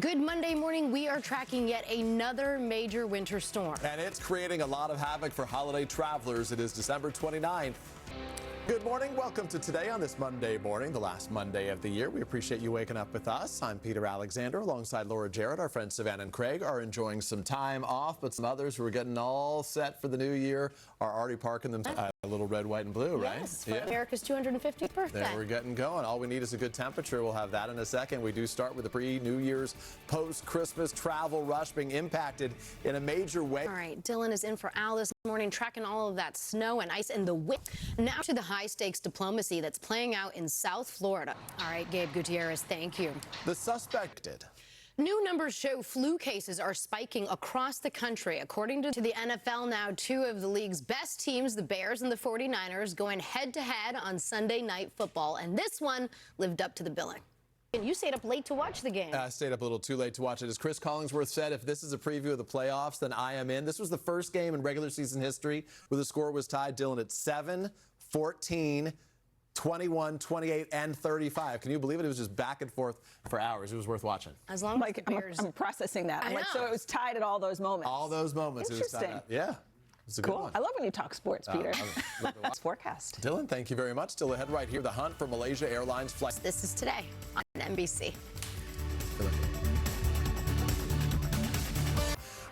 Good Monday morning. We are tracking yet another major winter storm. And it's creating a lot of havoc for holiday travelers. It is December 29th. Good morning. Welcome to Today on this Monday morning, the last Monday of the year. We appreciate you waking up with us. I'm Peter Alexander alongside Laura Jarrett. Our friends Savannah and Craig are enjoying some time off, but some others who are getting all set for the new year are already parking them a little red, white, and blue, right? Yes, for America's 250th birthday. There we're getting going. All we need is a good temperature. We'll have that in a second. We do start with the pre-New Year's, post-Christmas travel rush being impacted in a major way. All right, Dylan is in for Al this morning, tracking all of that snow and ice and the wind. Now to the high-stakes diplomacy that's playing out in South Florida. All right, Gabe Gutierrez, thank you. The suspected. New numbers show flu cases are spiking across the country. According to the NFL, now two of the league's best teams, the Bears and the 49ers, going head-to-head on Sunday Night Football. And this one lived up to the billing. And you stayed up late to watch the game. I stayed up a little too late to watch it. As Chris Collingsworth said, if this is a preview of the playoffs, then I am in. This was the first game in regular season history where the score was tied, Dylan, at 7, 14, 21, 28, and 35. Can you believe it? It was just back and forth for hours. It was worth watching. As long as the Bears... I'm processing that. So it was tied at all those moments. All those moments. Interesting. It was tied up. Yeah. It's a good one. I love when you talk sports, Peter. Forecast. Dylan, thank you very much. Still ahead right here, the hunt for Malaysia Airlines flight. This is Today on NBC.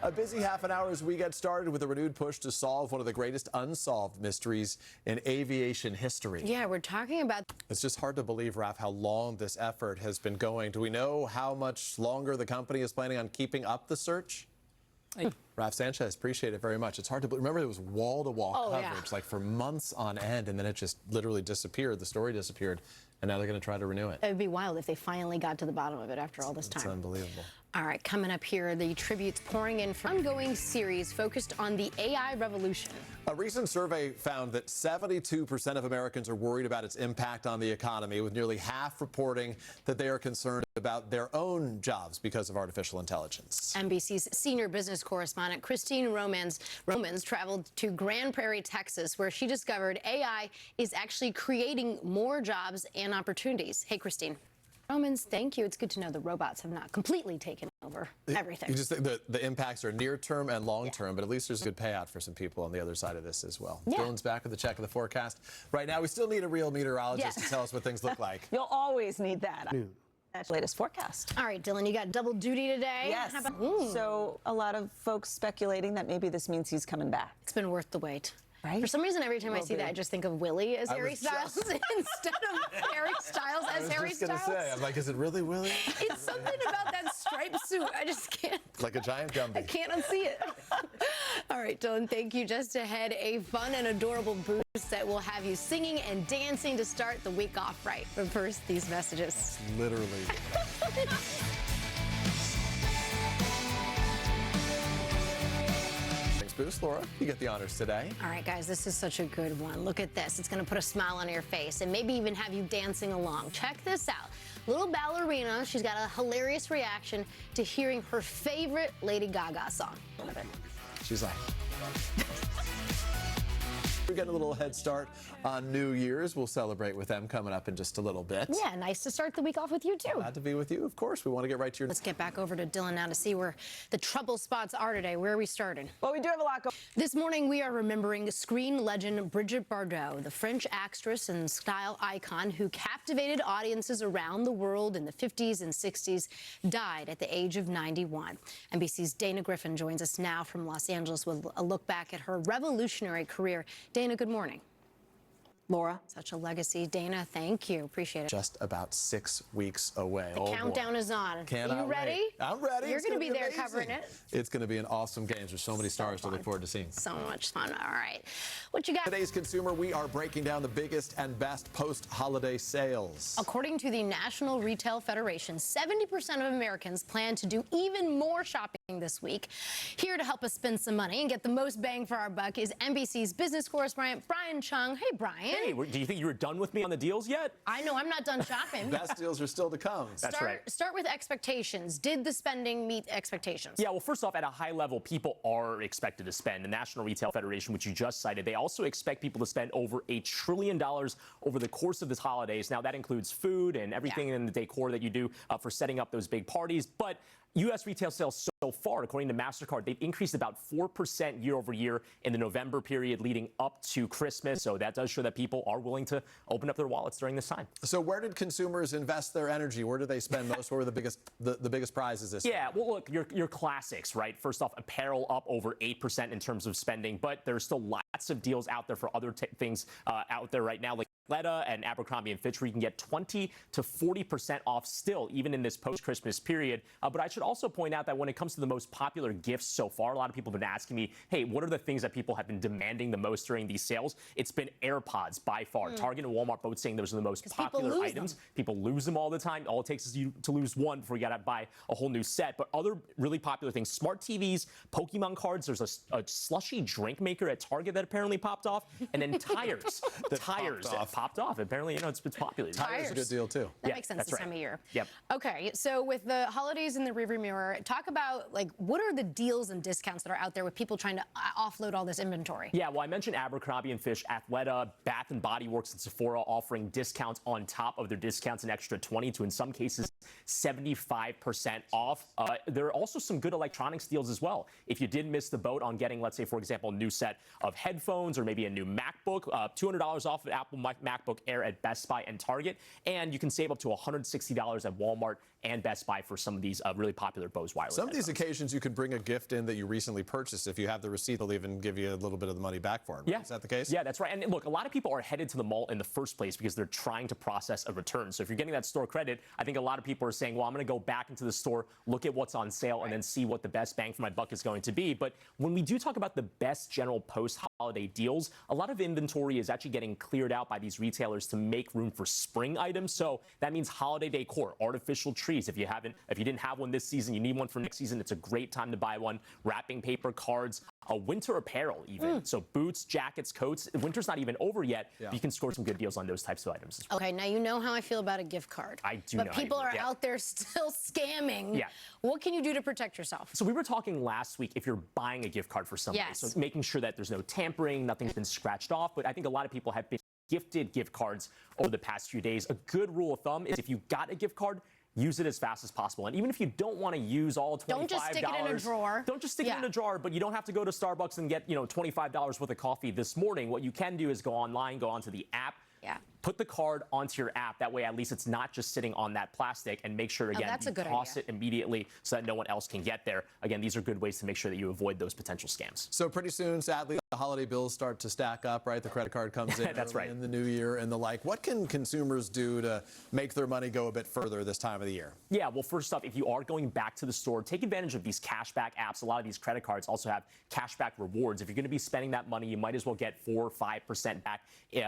A busy half an hour as we get started with a renewed push to solve one of the greatest unsolved mysteries in aviation history. Yeah, we're talking about... It's just hard to believe, Raph, how long this effort has been going. Do we know how much longer the company is planning on keeping up the search? Raph Sanchez, appreciate it very much. It's hard to believe. Remember, it was wall-to-wall coverage, like for months on end, and then it just literally disappeared. The story disappeared, and now they're going to try to renew it. It would be wild if they finally got to the bottom of it after all this time. It's unbelievable. All right, coming up here, the tributes pouring in from an ongoing series focused on the AI revolution. A recent survey found that 72% of Americans are worried about its impact on the economy, with nearly half reporting that they are concerned about their own jobs because of artificial intelligence. NBC's senior business correspondent Christine Romans traveled to Grand Prairie, Texas, where she discovered AI is actually creating more jobs and opportunities. Hey, Christine. Romans, thank you. It's good to know the robots have not completely taken over everything. You just think the impacts are near-term and long-term, but at least there's a good payout for some people on the other side of this as well. Yeah. Dylan's back with a check of the forecast. Right now, we still need a real meteorologist to tell us what things look like. You'll always need that. That's the latest forecast. All right, Dylan, you got double duty today. Yes. So a lot of folks speculating that maybe this means he's coming back. It's been worth the wait. Right? For some reason, every time I see that, I just think of Willie as Harry Styles instead of Harry Styles as Harry Styles. I was just going to say, I'm like, is it really Willie? It's something about that striped suit. I just can't. Like a giant Gumby. I can't unsee it. All right, Dylan, thank you. Just ahead, a fun and adorable boost that will have you singing and dancing to start the week off right. But first, these messages. Literally. Boost, Laura, you get the honors today. All right, guys, this is such a good one. Look at this. It's going to put a smile on your face and maybe even have you dancing along. Check this out. Little ballerina, she's got a hilarious reaction to hearing her favorite Lady Gaga song. She's like... We're getting a little head start on New Year's. We'll celebrate with them coming up in just a little bit. Yeah, nice to start the week off with you, too. Glad to be with you, of course. We want to get right to your... Let's get back over to Dylan now to see where the trouble spots are today. Where are we starting? Well, we do have a lot going. This morning, we are remembering screen legend Brigitte Bardot, the French actress and style icon who captivated audiences around the world in the 50s and 60s, died at the age of 91. NBC's Dana Griffin joins us now from Los Angeles with a look back at her revolutionary career. Dana, good morning. Laura. Such a legacy. Dana, thank you. Appreciate it. Just about 6 weeks away. The countdown is on. Are you ready? Wait. I'm ready. You're going to be there amazing. covering it. It's going to be an awesome game. There's so many stars to look forward to seeing. So much fun. All right. What you got? Today's Consumer, we are breaking down the biggest and best post-holiday sales. According to the National Retail Federation, 70% of Americans plan to do even more shopping this week. Here to help us spend some money and get the most bang for our buck is NBC's business correspondent, Brian Chung. Hey, Brian. Hey, do you think you were done with me on the deals yet? I know I'm not done shopping. Best deals are still to come. That's right. Start with expectations. Did the spending meet expectations? Yeah, well, first off, at a high level, people are expected to spend. The National Retail Federation, which you just cited, they also expect people to spend over $1 trillion over the course of this holidays. Now, that includes food and everything in the decor that you do for setting up those big parties. But U.S. retail sales so far, according to MasterCard, they've increased about 4% year over year in the November period leading up to Christmas. So that does show that people are willing to open up their wallets during this time. So where did consumers invest their energy? Where do they spend most? What were the biggest prizes this year? Yeah, well, look, your classics, right? First off, apparel up over 8% in terms of spending, but there's still lots of deals out there for other things out there right now, like Athleta and Abercrombie & Fitch, where you can get 20 to 40% off still, even in this post-Christmas period. But I should also point out that when it comes to the most popular gifts so far, a lot of people have been asking me, hey, what are the things that people have been demanding the most during these sales? It's been AirPods by far. Target and Walmart both saying those are the most popular items. People lose them all the time. All it takes is you to lose one before you got to buy a whole new set. But other really popular things, smart TVs, Pokemon cards. There's a slushy drink maker at Target that apparently popped off. And then tires. Tires that popped off. Apparently, it's popular. Tires is a good deal, too. That makes sense this time of year. Yep. Okay, so with the holidays in the rearview mirror, talk about, like, what are the deals and discounts that are out there with people trying to offload all this inventory? Yeah, well, I mentioned Abercrombie & Fitch, Athleta, Bath & Body Works, and Sephora offering discounts on top of their discounts, an extra 20 to, in some cases, 75% off. There are also some good electronics deals as well. If you did miss the boat on getting, let's say, for example, a new set of headphones or maybe a new MacBook, $200 off of Apple MacBook Air at Best Buy and Target, and you can save up to $160 at Walmart and Best Buy for some of these really popular Bose wireless Some of these headphones. occasions you can bring a gift in that you recently purchased. If you have the receipt, they'll even give you a little bit of the money back for it. Yeah. Is that the case? Yeah, that's right. And look, a lot of people are headed to the mall in the first place because they're trying to process a return. So if you're getting that store credit, I think a lot of people are saying, well, I'm going to go back into the store, look at what's on sale, and then see what the best bang for my buck is going to be. But when we do talk about the best general post-holiday deals, a lot of inventory is actually getting cleared out by these retailers to make room for spring items. So that means holiday decor, artificial trees. If you didn't have one this season, you need one for next season. It's a great time to buy one. Wrapping paper, cards, winter apparel even. So boots, jackets, coats. Winter's not even over yet. But you can score some good deals on those types of items as well. Okay, now you know how I feel about a gift card. I do But know. people are out there still scamming. Yeah. What can you do to protect yourself? So we were talking last week if you're buying a gift card for somebody. Yes. So making sure that there's no tampering, nothing's been scratched off. But I think a lot of people have been gifted gift cards over the past few days. A good rule of thumb is if you got a gift card, use it as fast as possible. And even if you don't want to use all $25, don't just stick it in a drawer. Don't just stick it in a drawer, but you don't have to go to Starbucks and get, $25 worth of coffee this morning. What you can do is go online, go onto the app, put the card onto your app. That way, at least it's not just sitting on that plastic, and make sure, again, that's a good toss idea. it immediately so that no one else can get there. Again, these are good ways to make sure that you avoid those potential scams. So pretty soon, sadly, the holiday bills start to stack up, right? The credit card comes in That's right. in the new year and the like. What can consumers do to make their money go a bit further this time of the year? Yeah, well, first off, if you are going back to the store, take advantage of these cashback apps. A lot of these credit cards also have cashback rewards. If you're going to be spending that money, you might as well get 4 or 5% back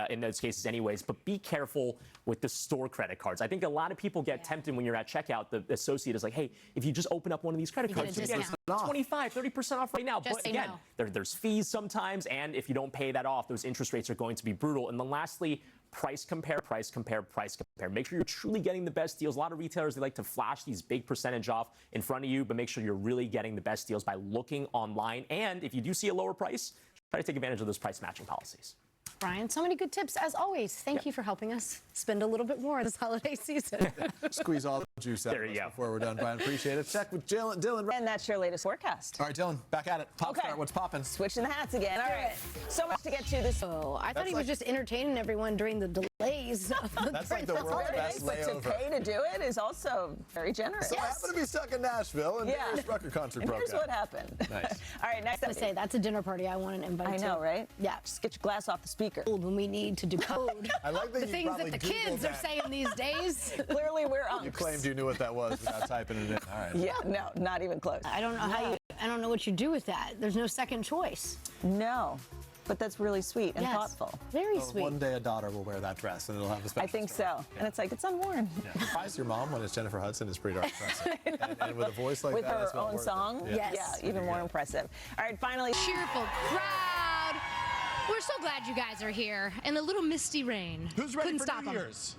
in those cases anyways. But be careful with the store credit cards. I think a lot of people get tempted when you're at checkout. The associate is like, hey, if you just open up one of these credit cards, you get 25, 30% off right now. Just but again, there's fees sometimes, and if you don't pay that off, those interest rates are going to be brutal. And then lastly, price compare, price compare, price compare. Make sure you're truly getting the best deals. A lot of retailers, they like to flash these big percentage off in front of you, but make sure you're really getting the best deals by looking online. And if you do see a lower price, try to take advantage of those price matching policies. Brian, so many good tips, as always. Thank you for helping us spend a little bit more this holiday season. Squeeze all the juice out of us before we're done, Brian. Appreciate it. Check with Dylan. And that's your latest forecast. All right, Dylan, back at it. Pop star, what's popping? Switching the hats again. All right. So much to get to this. Oh, I thought he was just entertaining everyone during the delays. That's like the world's best But to layover. pay to do it is also very generous. So I happen to be stuck in Nashville, and there's Rucker Country And broke here's up. what happened. Nice. All right, next I say that's a dinner party I want an invite I to. know, right? Yeah. Just get your glass off the speaker. When we need to decode I like that the you things probably that the Googled kids are that. saying these days. Clearly, we're unks. You claimed you knew what that was without typing it in. All right. Yeah, no, not even close. I don't know I don't know what you do with that. There's no second choice. No, but that's really sweet and thoughtful. Very Well, sweet. one day a daughter will wear that dress, and it'll have a special I think story. so. And it's like, it's unworn. Yeah. Surprise your mom when it's Jennifer Hudson is pretty darn impressive. and with a voice like With that, it's her well own worth it. song? Yeah. Yeah, even more impressive. All right, finally. Cheerful crowd. We're so glad you guys are here. And a little misty rain. Who's ready Couldn't for stop New 'em. Year's?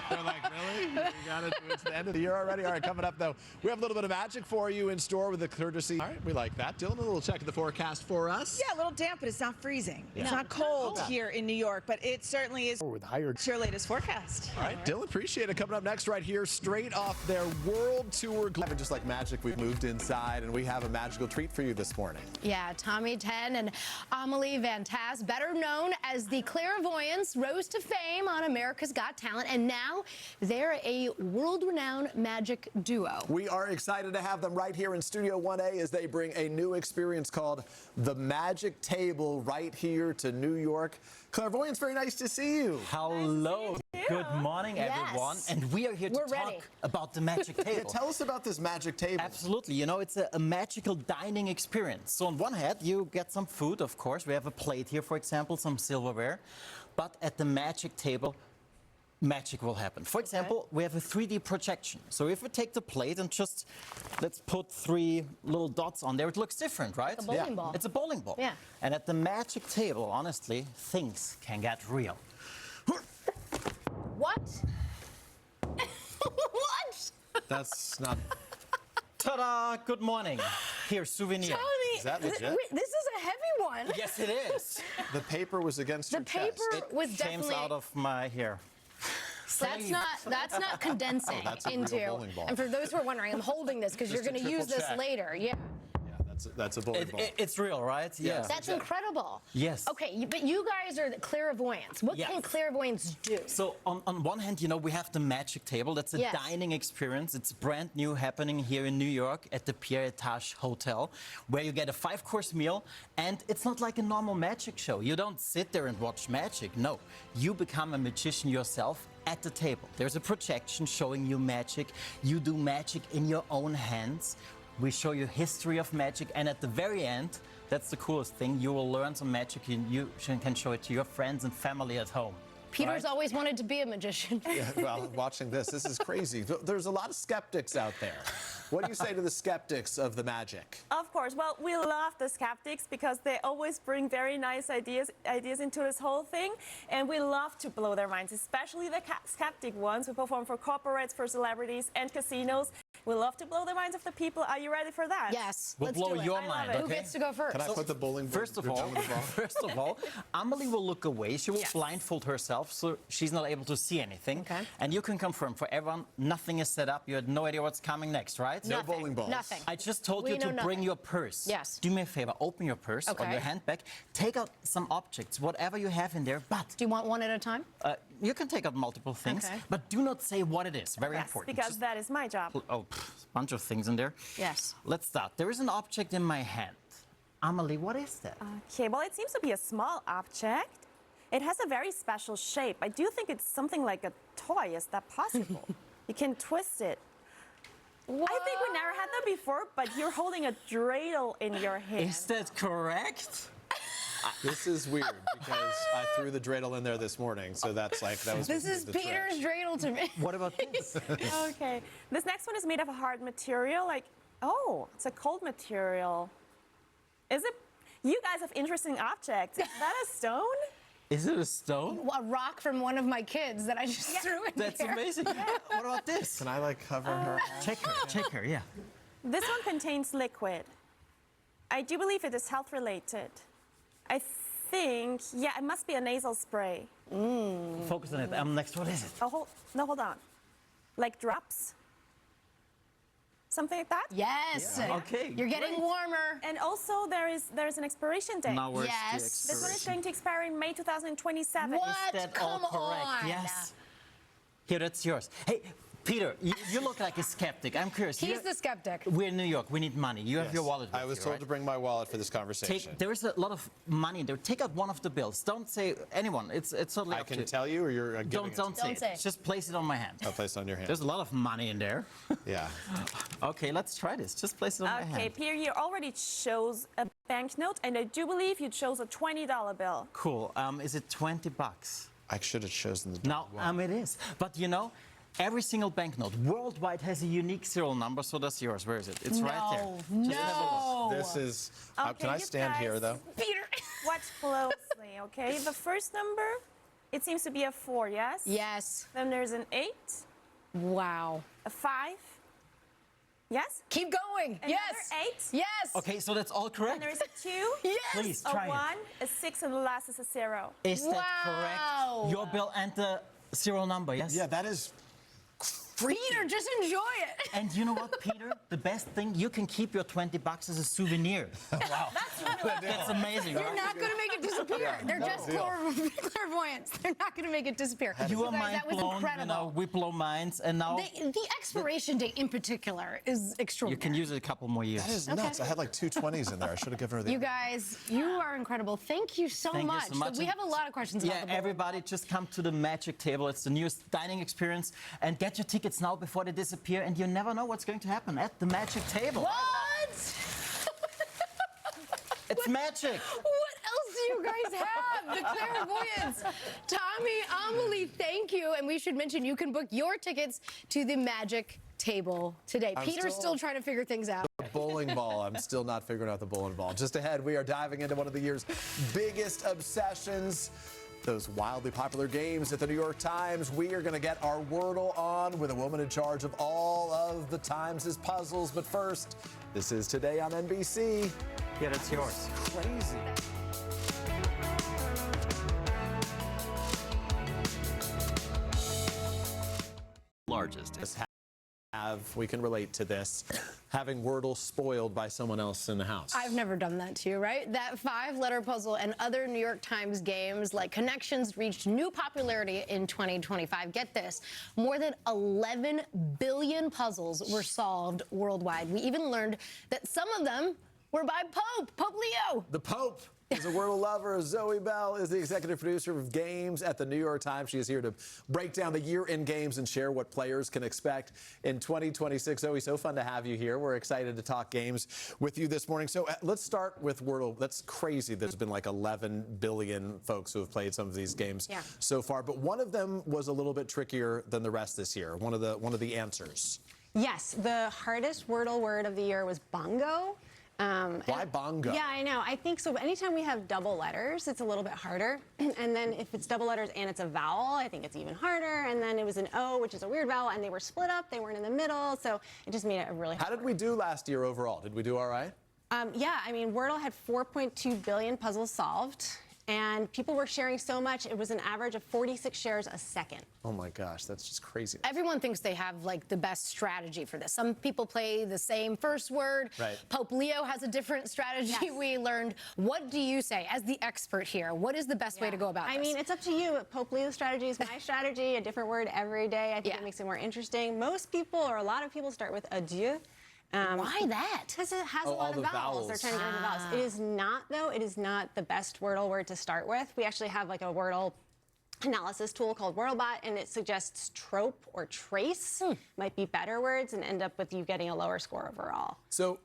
They're like, really? We got to do it to the end of the year already? All right, coming up, though, we have a little bit of magic for you in store with the courtesy. All right, we like that. Dylan, a little check of the forecast for us. Yeah, a little damp, but it's not freezing. Yeah. It's not cold here in New York, but it certainly is. With higher. It's your latest forecast. All right, Dylan, appreciate it. Coming up next right here, straight off their world tour. Just like magic, we've moved inside, and we have a magical treat for you this morning. Yeah, Tommy 10 and Amelie Van Tass, better known as the Clairvoyants, rose to fame on America's Got Talent, and now they're a world-renowned magic duo. We are excited to have them right here in Studio 1A as they bring a new experience called the Magic Table right here to New York. Clairvoyants, very nice to see you. Hello. Good morning, everyone. Yes. And we are here to We're talk ready. about the magic table. Yeah, tell us about this magic table. Absolutely. You know, it's a magical dining experience. So on one hand, you get some food, of course. We have a plate here, for example, some silverware. But at the magic table, magic will happen. For example, we have a 3D projection. So if we take the plate and just, let's put 3 little dots on there, it looks different, right? Like a bowling ball. It's a bowling ball. Yeah. And at the magic table, honestly, things can get real. What? What? That's not. Ta-da! Good morning. Here's souvenir. Tommy, Is that legit? this is a heavy one. Yes, it is. The paper was against The your chest. paper was Came definitely. out of my hair. That's not condensing that's a real into. bowling ball. And for those who are wondering, I'm holding this because you're Just a going to use triple this check. later. Yeah. Yeah, that's a bowling ball. It's real, right? Yeah. That's incredible. Yes. Okay, but you guys are the clairvoyants. What Yes. can clairvoyants do? So on one hand, you know, we have the magic table. That's a Yes. dining experience. It's brand new, happening here in New York at the Pierre Etage Hotel, where you get a 5-course meal. And it's not like a normal magic show. You don't sit there and watch magic. No, you become a magician yourself at the table. There's a projection showing you magic. You do magic in your own hands. We show you history of magic, and at the very end, that's the coolest thing, you will learn some magic and you can show it to your friends and family at home. Peter's right? always wanted to be a magician. Yeah, well, watching this is crazy. There's a lot of skeptics out there. What do you say to the skeptics of the magic? Of course. Well, we love the skeptics because they always bring very nice ideas into this whole thing. And we love to blow their minds, especially the skeptic ones who perform for corporates, for celebrities, and casinos. We love to blow the minds of the people. Are you ready for that? Yes, We'll let's blow do it. your I love mind, it. Who okay? gets to go first? Can I put the bowling ball? First of all, Amelie will look away. She will Yes. blindfold herself, so she's not able to see anything. Okay. And you can confirm for everyone, nothing is set up. You had no idea what's coming next, right? No Nothing. bowling balls. Nothing. I just told We you to know bring nothing. your purse. Yes. Do me a favor, open your purse or Okay. your handbag, take out some objects, whatever you have in there, but Do you want one at a time? you can take out multiple things, Okay. but do not say what it is. Very Yes, important. because Just- that is my job. oh, bunch of things in there. Yes. Let's start. There is an object in my hand. Amelie, what is that? Okay, well, it seems to be a small object. It has a very special shape. I do think it's something like a toy. Is that possible? You can twist it. I think we never had that before, but you're holding a dreidel in your hand. Is that correct? This is weird because I threw the dreidel in there this morning, so that's like that was. This is the trick. Peter's dreidel to me. What about this? Okay. This next one is made of a hard material. Oh, it's a cold material. Is it? You guys have interesting objects. Is that a stone? Is it a stone? A rock from one of my kids that I just threw in That's here. amazing. What about this? Can I like cover her? Check her, yeah. This one contains liquid. I do believe it is health related. I think, yeah, it must be a nasal spray. Focus on it. Next, what is it? Oh, hold on. Like drops? Something like that? Yes. Okay, You're getting great. warmer. And also there is an expiration date. Now where's Yes. the This one is expiration? going to expire in May 2027. What? Is that Come all correct? on. Yes. Here, that's yours. Hey, Peter, you look like a skeptic. I'm curious. He's the skeptic. We're in New York. We need money. You have your wallet with I was you, told right? to bring my wallet for this conversation. There is a lot of money in there. Take out one of the bills. Don't say anyone. It's totally I up to can you. tell you, or you're giving it. Don't say Don't it. say it. Just place it on my hand. I'll place it on your hand. There's a lot of money in there. Yeah. Okay, let's try this. Just place it on my Okay, hand. Peter, you already chose a banknote, and I do believe you chose a $20 bill. Cool. Is it $20? I should have chosen the. No, it is. But you know, Every single banknote worldwide has a unique serial number, so that's yours. Where is it? It's right there. Just have a look. This is. Okay, can I you stand here guys- though? Peter. Watch closely, okay? The first number, it seems to be a 4, yes? Yes. Then there's an 8, Wow. a 5. Yes? Keep going. Another yes. 8. Yes. Okay, so that's all And correct. there's a 2, Yes. Please a try 1, it. a 6, and the last is a 0. Is that Wow. correct? Your bill and the serial number, yes? Yeah, that is. Peter, just enjoy it. And you know what, Peter? The best thing, you can keep your $20 as a souvenir. Wow. That's amazing, They're right? not going to make it disappear. They're no just deal. clairvoyants. They're not going to make it disappear. You are guys, mind that was blown, incredible. you know, we blow minds, and now The expiration date in particular is you extraordinary. can use it a couple more years. That is nuts. I had like 2 20s in there. I should have given her the. You guys, you are incredible. Thank you so Thank you much. so much. We have a lot of questions about Yeah, the bowl. everybody just come to the Magic Table. It's the newest dining experience. And get your tickets now before they disappear. And you never know what's going to happen at the Magic Table. What? It's magic. What else do you guys have? The clairvoyance. Tommy, Amelie, thank you. And we should mention you can book your tickets to the Magic Table today. Peter's still trying to figure things out. Bowling ball. I'm still not figuring out the bowling ball. Just ahead, we are diving into one of the year's biggest obsessions. Those wildly popular games at the New York Times. We are going to get our Wordle on with a woman in charge of all of the Times' puzzles. But first, this is Today on NBC. Yeah, that's yours. Crazy. Largest. We can relate to this, having Wordle spoiled by someone else in the house. I've never done that to you, right? That 5-letter puzzle and other New York Times games like Connections reached new popularity in 2025. Get this, more than 11 billion puzzles were solved worldwide. We even learned that some of them were by Pope Leo. The Pope is a Wordle lover. Zoe Bell is the executive producer of games at the New York Times. She is here to break down the year in games and share what players can expect in 2026. Zoe, so fun to have you here. We're excited to talk games with you this morning. So let's start with Wordle. That's crazy. There's been like 11 billion folks who have played some of these games so far. But one of them was a little bit trickier than the rest this year. One of the answers. Yes, the hardest Wordle word of the year was bongo. Why bongo? Yeah, I know. I think so. Anytime we have double letters, it's a little bit harder. And then if it's double letters and it's a vowel, I think it's even harder. And then it was an O, which is a weird vowel, and they were split up. They weren't in the middle. So it just made it a really hard. How did we do last year overall? Did we do all right? Yeah, I mean, Wordle had 4.2 billion puzzles solved. And people were sharing so much, it was an average of 46 shares a second. Oh my gosh, that's just crazy. Everyone thinks they have like the best strategy for this. Some people play the same first word. Right. Pope Leo has a different strategy. Yes. We learned. What do you say as the expert here? What is the best way to go about this? I mean, it's up to you. Pope Leo's strategy is my strategy, a different word every day. I think it makes it more interesting. Most people, or a lot of people, start with adieu. Why that? Because it has a all lot of the vowels. They're trying to get rid of the vowels. It is not, though. It is not the best Wordle word to start with. We actually have like a Wordle analysis tool called WordleBot, and it suggests trope or trace might be better words and end up with you getting a lower score overall. So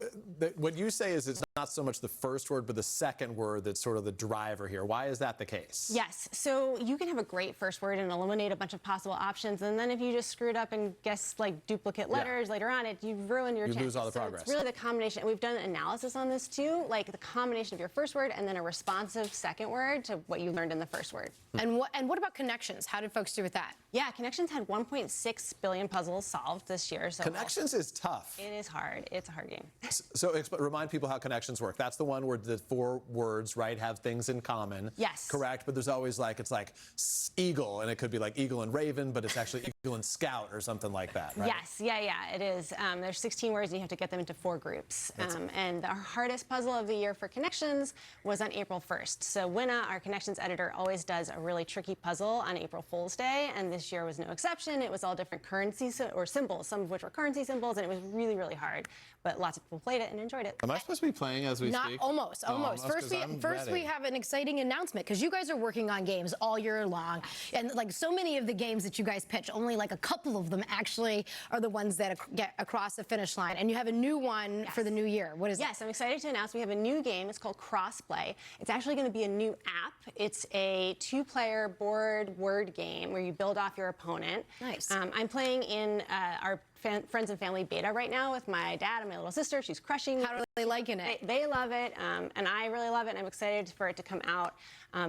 what you say is it's not so much the first word, but the second word that's sort of the driver here. Why is that the case? Yes, so you can have a great first word and eliminate a bunch of possible options, and then if you just screw it up and guess like duplicate letters later on, you ruin your chances. You lose all the progress. It's really the combination, and we've done analysis on this too, like the combination of your first word and then a responsive second word to what you learned in the first word. And what about Connections? How did folks do with that? Yeah, Connections had 1.6 billion puzzles solved this year. So Connections is tough. It is hard. It's a hard game. So remind people how Connections work. That's the one where the 4 words, right, have things in common. Yes. Correct, but there's always like, it's like eagle, and it could be like eagle and raven, but it's actually eagle and scout or something like that, right? Yes, yeah, it is. There's 16 words, and you have to get them into 4 groups. And our hardest puzzle of the year for Connections was on April 1st. So Winna, our Connections editor, always does a really tricky puzzle on April Fool's Day, and this year was no exception. It was all different currencies or symbols, some of which were currency symbols, and it was really, really hard. But lots of people played it and enjoyed it. Am I supposed to be playing as we speak? Almost. First we have an exciting announcement, because you guys are working on games all year long. And like so many of the games that you guys pitch, only like a couple of them actually are the ones that get across the finish line. And you have a new one for the new year. What is it? Yes, I'm excited to announce we have a new game. It's called Crossplay. It's actually going to be a new app. It's a 2-player board 4-word word game where you build off your opponent. Nice. I'm playing in our friends and family beta right now with my dad and my little sister. She's crushing. How are they liking it? They love it, and I really love it, and I'm excited for it to come out.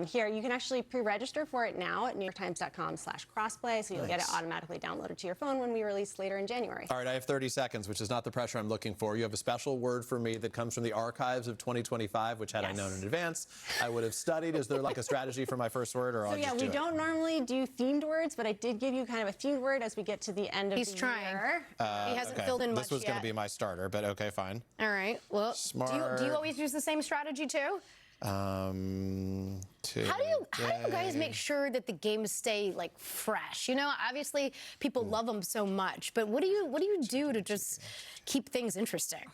Here, you can actually pre-register for it now at NewYorkTimes.com/crossplay, so you'll get it automatically downloaded to your phone when we release later in January. All right, I have 30 seconds, which is not the pressure I'm looking for. You have a special word for me that comes from the archives of 2025, which had I known in advance, I would have studied. Is there like a strategy for my first word, or I'll just do we don't normally do themed words, but I did give you kind of a themed word as we get to the end of the year. He's trying. He hasn't filled in much This was going to be my starter, but okay, fine. All right. Well, Smart. do you always use the same strategy too? How do you guys make sure that the games stay like fresh? You know, obviously people love them so much, but what do you do to just keep things interesting?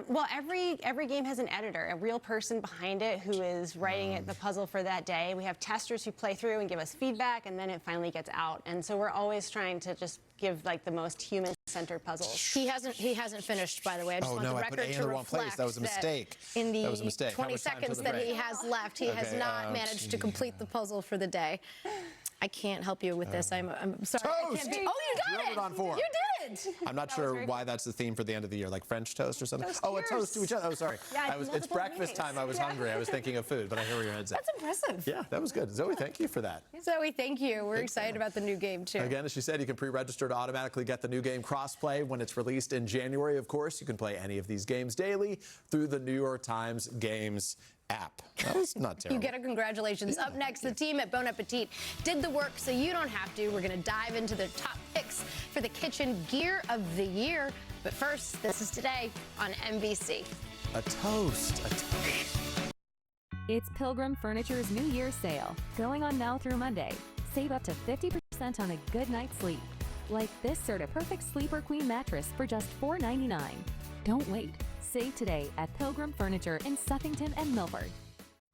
Well, every game has an editor, a real person behind it who is writing the puzzle for that day. We have testers who play through and give us feedback, and then it finally gets out. And so we're always trying to just give like the most human-centered puzzles. He hasn't finished, by the way. I just want the record I put A in to the wrong place. reflect That was a mistake. In the That was a mistake. 20 seconds that he has left, he has not managed to complete the puzzle for the day. I can't help you with this. I'm sorry. Toast! I can't you got Drilled it on 4. You did! I'm not sure why that's the theme for the end of the year, like French toast or something. Oh, a toast to each other. Oh, sorry. Yeah, It's breakfast time. I was hungry. I was thinking of food, but I hear where your head's at. That's impressive. Yeah, that was good. Zoe, thank you for that. Zoe, thank you. We're excited about the new game, too. Again, as she said, you can pre-register to automatically get the new game Crossplay when it's released in January. Of course, you can play any of these games daily through the New York Times Games app. That was not terrible. You get a congratulations. Up next, the team at Bon Appetit did the work so you don't have to. We're going to dive into their top picks for the kitchen gear of the year. But first, this is Today on NBC. A toast. It's Pilgrim Furniture's New Year's sale, going on now through Monday. Save up to 50% on a good night's sleep. Like this Serta Perfect Sleeper Queen mattress for just $4.99. Don't wait. Save today at Pilgrim Furniture in Suffington and Milford.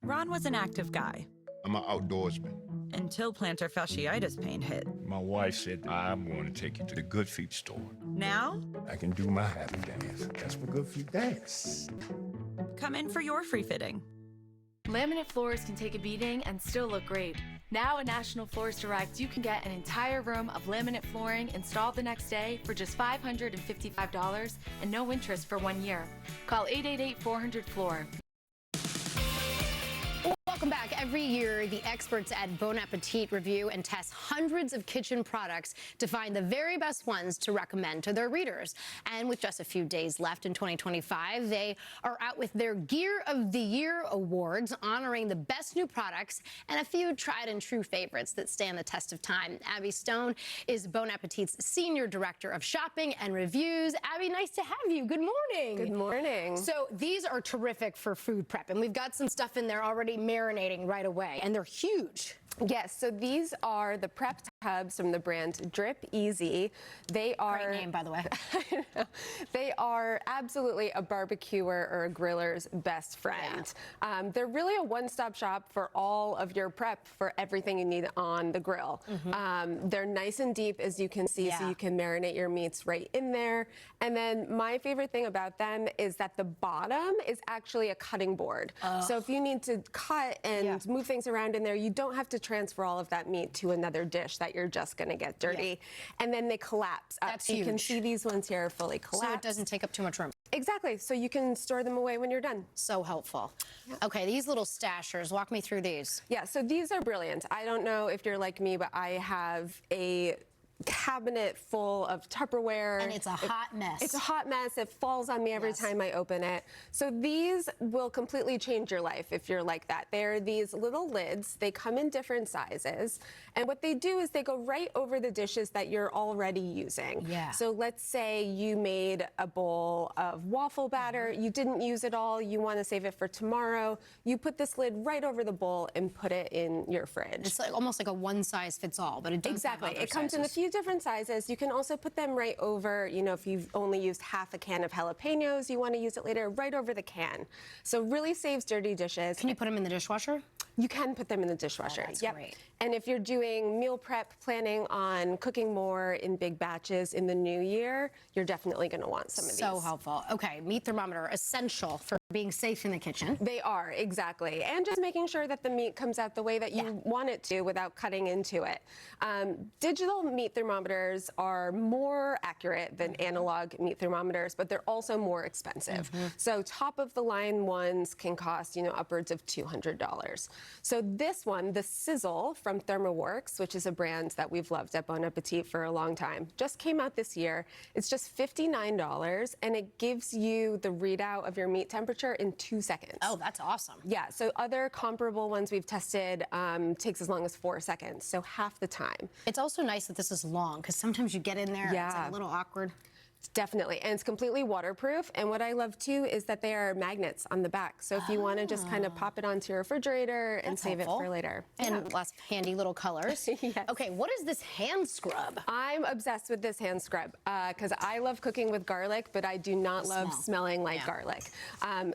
Ron was an active guy. I'm an outdoorsman. Until plantar fasciitis pain hit. My wife said, I'm going to take you to the Good Feet store. Now? I can do my happy dance. That's what Good Feet dance. Come in for your free fitting. Laminate floors can take a beating and still look great. Now at National Floors Direct, you can get an entire room of laminate flooring installed the next day for just $555 and no interest for 1 year. Call 888-400-FLOOR. Welcome back. Every year, the experts at Bon Appetit review and test hundreds of kitchen products to find the very best ones to recommend to their readers. And with just a few days left in 2025, they are out with their Gear of the Year awards, honoring the best new products and a few tried and true favorites that stand the test of time. Abby Stone is Bon Appetit's Senior Director of Shopping and Reviews. Abby, nice to have you. Good morning. Good morning. So these are terrific for food prep, and we've got some stuff in there already marinating right away, and they're huge. Yes, so these are the prep tubs from the brand Drip Easy. They are great name, by the way. They are absolutely a barbecuer or a griller's best friend. Yeah. They're really a one-stop shop for all of your prep for everything you need on the grill. They're nice and deep, as you can see, so you can marinate your meats right in there. And then my favorite thing about them is that the bottom is actually a cutting board. So if you need to cut and move things around in there, you don't have to transfer all of that meat to another dish that you're just going to get dirty. And then they collapse up. That's you huge. can see these ones here are fully collapsed. So it doesn't take up too much room. Exactly. So you can store them away when you're done. So helpful. Okay, these little stashers, walk me through these. Yeah, so these are brilliant. I don't know if you're like me, but I have a cabinet full of Tupperware. And it's a hot mess. It's a hot mess. It falls on me every time I open it. So these will completely change your life if you're like that. They're these little lids. They come in different sizes. And what they do is they go right over the dishes that you're already using. So let's say you made a bowl of waffle batter. You didn't use it all. You want to save it for tomorrow. You put this lid right over the bowl and put it in your fridge. It's like almost like a one-size-fits-all, but it does have other It comes in a few different sizes. You can also put them right over, you know, if you've only used half a can of jalapenos, you want to use it later, right over the can. So really saves dirty dishes. Can you put them in the dishwasher? You can put them in the dishwasher. That's great. And if you're doing meal prep, planning on cooking more in big batches in the new year, you're definitely going to want some of these. So helpful. Okay, meat thermometer, essential for being safe in the kitchen. They are, exactly. And just making sure that the meat comes out the way that you want it to without cutting into it. Digital meat thermometers are more accurate than analog meat thermometers, but they're also more expensive. So top of the line ones can cost, upwards of $200. So this one, the Sizzle from ThermoWorks, which is a brand that we've loved at Bon Appetit for a long time, just came out this year. It's just $59, and it gives you the readout of your meat temperature in 2 seconds. Oh, that's awesome. Yeah, so other comparable ones we've tested takes as long as 4 seconds, so half the time. It's also nice that this is long, because sometimes you get in there, it's like a little awkward. Definitely, and it's completely waterproof. And what I love too is that they are magnets on the back. So if you want to just kind of pop it onto your refrigerator and save it for later. And lots of handy little colors. Yes. Okay, what is this hand scrub? I'm obsessed with this hand scrub because I love cooking with garlic, but I do not love smelling like garlic.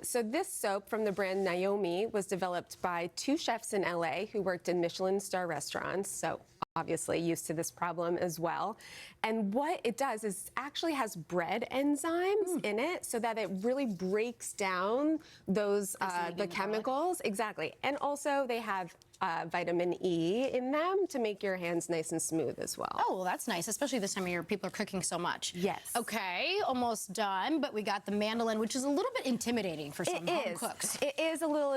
So this soap from the brand Naomi was developed by 2 chefs in LA who worked in Michelin star restaurants. So obviously used to this problem as well. And what it does is actually has bread enzymes in it so that it really breaks down those the chemicals. Exactly. And also they have vitamin E in them to make your hands nice and smooth as well. Oh, well, that's nice, especially this time of year. People are cooking so much. Yes. Okay, almost done, but we got the mandolin, which is a little bit intimidating for some home cooks. It is a little